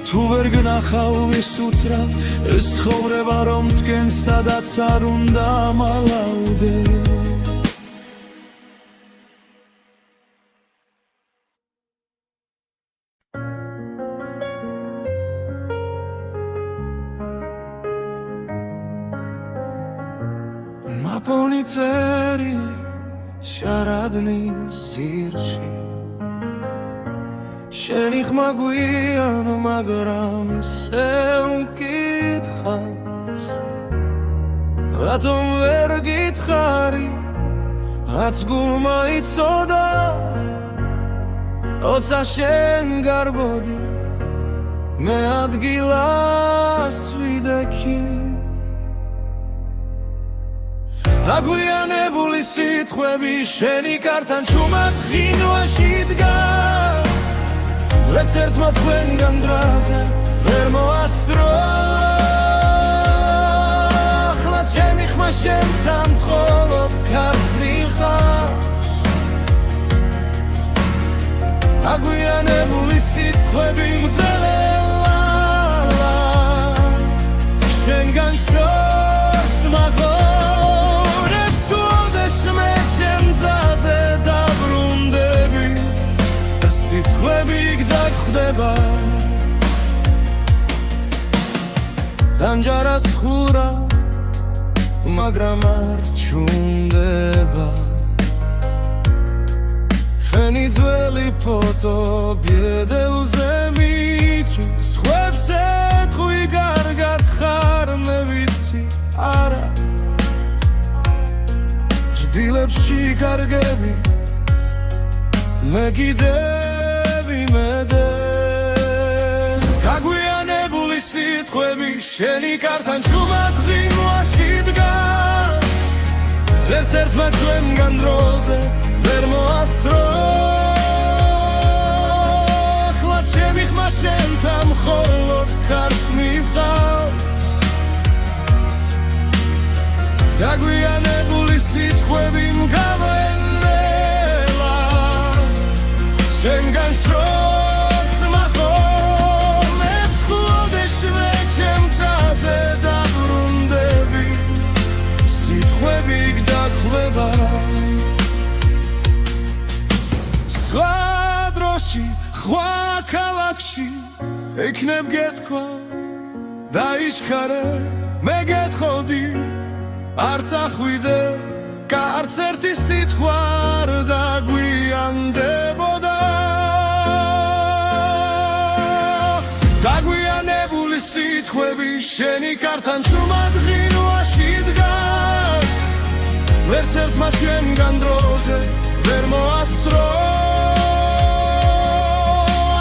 თუ ვერ გნახავ ვის უთრა ეს ცხოვრება რომ თქვენ სადაც არ უნდა მალავდე მაპონი წერილი შარადნის სირში შენი ხმა გვიანო მაგრამ ისე უკითხავს რატომ ვერ გითხარი რაც გულმა იცოდა როცა შენ გარბოდი მე ადგილას ვიდექი აგვიანებული სიტყვები შენი კართან ჩუმად ღინვაში დგას რაც ერთმა თქვენგან დრაზე ვერ მოასწრო ახლა ჩემი ხმა შენთან მხოლოდ ქარს მიხავს აგვიანებული სიტყვები მძელა შენგან შორს მაღორებს უდესმე ჩემ ძაზე დაბრუნდები სიტყვები გდაგხვდება დამჯარას ხურა მაგრამ არ ჩუნდება შენი ძველი ფოტო ბედელზე მიჩის ხვებს ეთხვი კარგად ხარ მე ვიცი არა ჟდილებში კარგები მე კიდევ იმედე გაგვიანებული სიტყვები შენი კართან ჩუმად ღინვაში დგას ერთ ერთმა ჩვენგან დროზე ვერ მოასწრო ახლა ჩემი ხმა შენთან მხოლოდ ქარს მივყავს გაგვიანებული სიტყვები მგავენელა შენგან შორს მახოლებს ხუდეშვე ჩემ გზაზე დაბრუნდები სიტყვები გდაგხვდება სხვა დროში სხვა ქალაქში იქნებ გეთქვა დაიჩქარე მე გეთხოვდი არც ახვიდე არც ერთი სიტყვა არ დაგვიანდებოდა დაგვიანებული სიტყვები შენი კართან ჩუმად ღინვაში დგას ვერც ერთმა ჩვენგან დროზე ვერ მოასწრო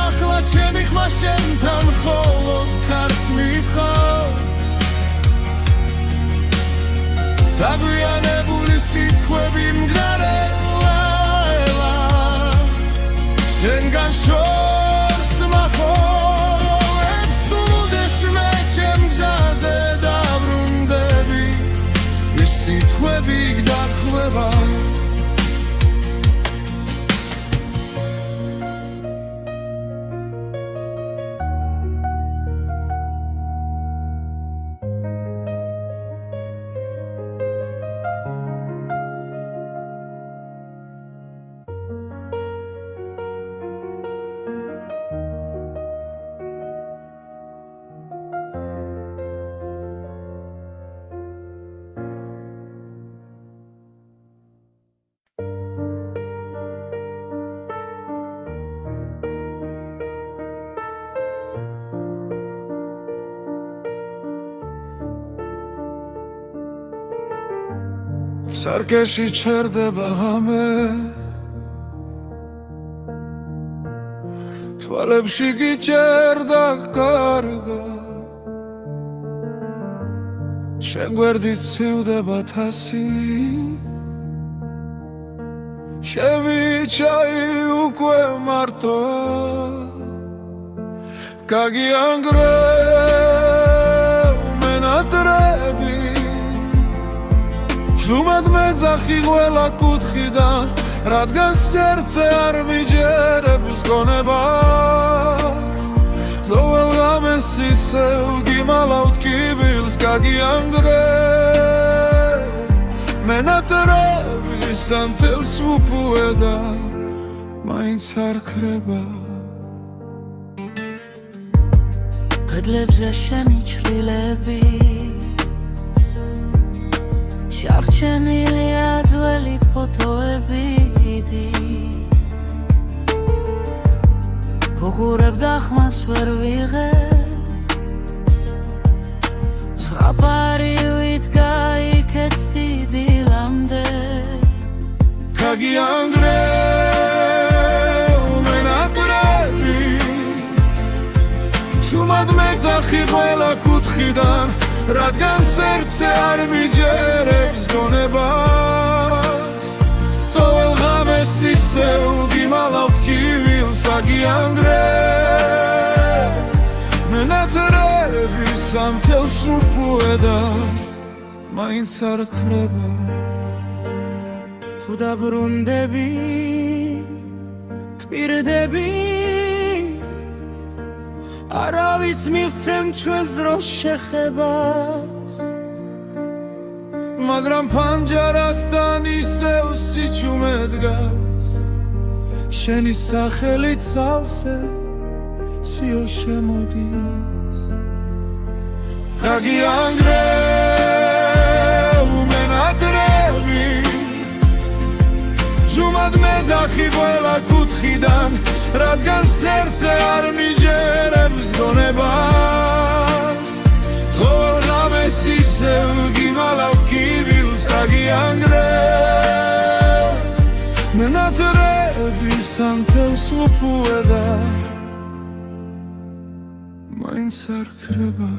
ახლა ჩემი ხმა შენთან მხოლოდ ქარს მივყავს დაგვიანებული სიტყვები მგარელა შენგან შორს მახოლებს უდესმე ჩემ გზაზე დაბრუნდები ის სიტყვები გდაგხვდება სარკეში ჩერდება ღამე თვალებში გიჭერდა კარგა შენ გვერდით ცივდება თასი ჩემი ჩაი უკვე მარტოა გაგიანგრევ მენატრები Zumad mezachi gvela kutchidan Radgan serce ar mijerebus gonebas Zovel games iseu gimalaut kibils Kagi angrev Menatrevi santel svupueda Mains ar kreba Gdlebze sheni chrilebi Sharchenili adzveli potoebidi Gugureb dakhmas ver vigeb Zghapari uitga iketsidi lamde Kagi angrev menatrevi Shumad mezachi gvela kutchidan Radgan serce ar mijerebs gonebas Tovel games iseu gimalaut kivils Kagi angrev menatrevi santel svupueda Mains ar kreba Tu dabrundebi kpirdebi Aravis mivtsem ჩვენს დროს შეხებას მაგრამ პანჯარასთან ისევ სიჩუმე დგას შენი სახელი წავსე სიო შემოდის გაგიანგრევ მენატრები ჯუმად მეზახი ყველა კუთხიდან რადგან სერце არ მიჯერებს გონებას ხოლ ღამეს ისევ გიმალავ კიბილს გაგიანგრევ მენატრები სანთელს უფუედა მაინც არ ქრება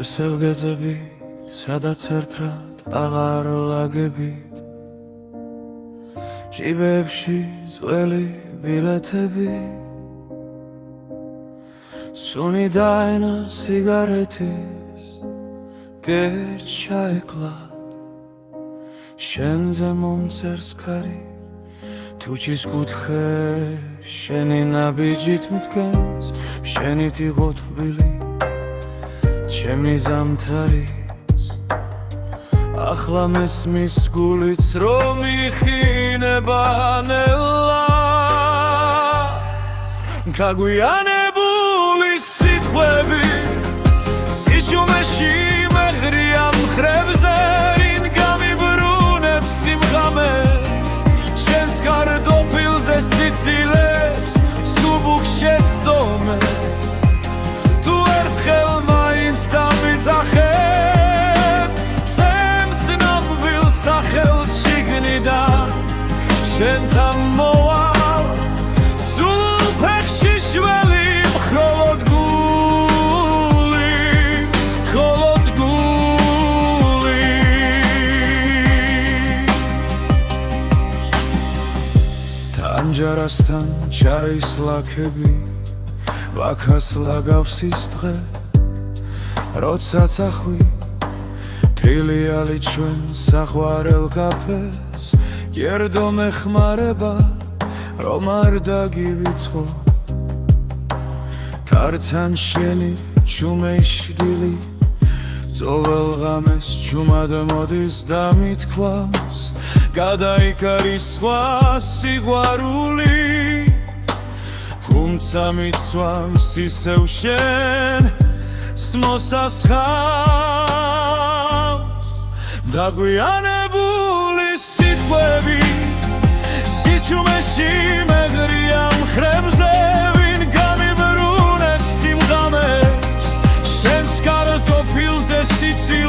სელგეზები სადაც ერთად აღარ ლაგებით ჟიბებში ძველი ბილეთები სუნი დაენა სიგარეთის გერჩაეკლა შენზე მომწერს ქარი თუჩის კუთხე შენი ნაბიჯით მდგას შენით იყო თბილი ჩემი ზამთარიც ახლა მესმის გულიც რომ იხინება ნელა გაგვიანებული სიტყვები სიჩუმეში მეღრია მხრებზე რინ გამიბრუნებს სიმღამეს შენს კარტოფილზე სიცილებს სუბუქ შეცდომე თუ ერთხელ დამიძახებ სემს ნამვილ სახელს შიგნიდან შენთან მოვალ სულ ფეხში შველი მხოლოდ გული თანჯარასთან ჩაის ლაქები ვაქას ლაგავს ის დღე როდესაც ახვი თრილიალი ჩვენ საყვარელ კაფეს გერდო მეხმარება რომ არ დაგივიწყო თართან შენი ჩუმეშდილი ძოվել ღამეს ჩუმად მოდის და მithქვავს გადაიკარის სხვა სიყვარული თუმცა მიცვამს ისევ შენ მოსასხამს დაგვიანებული სიტყვები სიჩუმეში მეგრია მხრებზე ვინ გამიბრუნებს სიმღამებს შენს კარტოფილზე სიცი